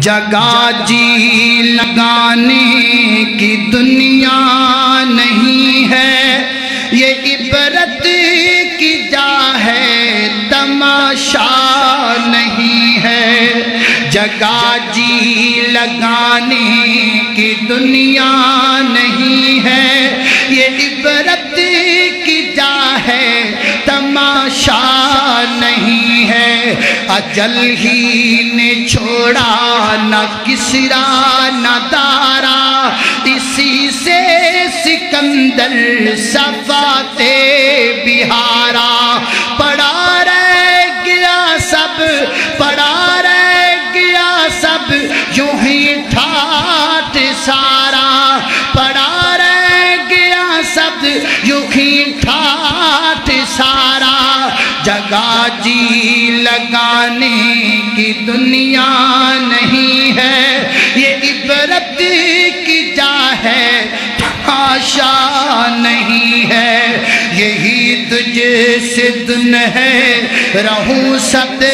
جگہ جی لگانے کی دنیا نہیں ہے، یہ عبرت کی جا ہے، تماشا نہیں ہے۔ جگہ جی لگانے کی دنیا نہیں ہے، یہ عبرت کی جا ہے، تماشا نہیں ہے۔ اجل ہی نے چھوڑا نہ کسرا نہ دارا، اسی سے سکندر صفاتے بہارا۔ پڑا رہ گیا سب، پڑا رہ گیا سب، یوں ہی ٹھاٹھ سارا۔ پڑا رہ گیا سب، یوں ہی ٹھاٹھ سارا۔ جگہ جی لگانے کی دنیا نہیں ہے، یہ عبرت کی جا ہے، تماشا نہیں ہے۔ یہی تجھ سے دن ہے، رہوں سب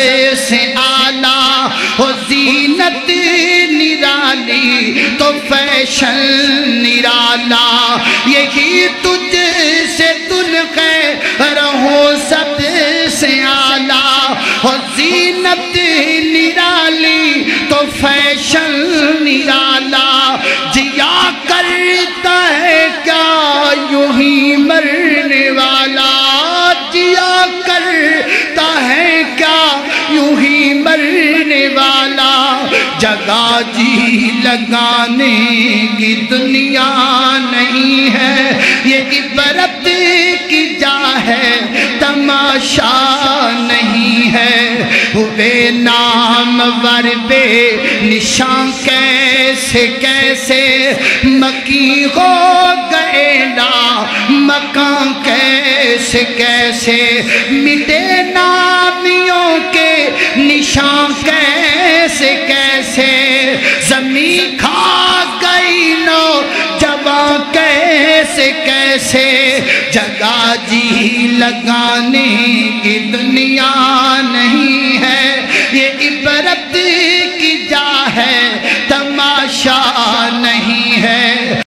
سے اعلیٰ، ہو زینت نرالی تو فیشن نرالا۔ یہی تجھ سے دن ہے، رہوں سب سے اعلیٰ، ہو زینت نرالی تو فیشن نرالا۔ جیا کرتا ہے کیا یوں ہی مرنے والا، جیا کرتا ہے کیا یوں ہی مرنے والا۔ جگہ جی لگانے کی دنیا نہیں ہے، یہ عبرت کی جا ہے، تماشا نہیں ہے۔ ہوئے نامور بے نشان کیسے کیسے، مکی ہو گئے نا مکان کیسے کیسے، مٹے نامیوں کے نشان کیسے کیسے، زمین کھا گئی نو جوان کیسے کیسے۔ جگہ جی لگانے کی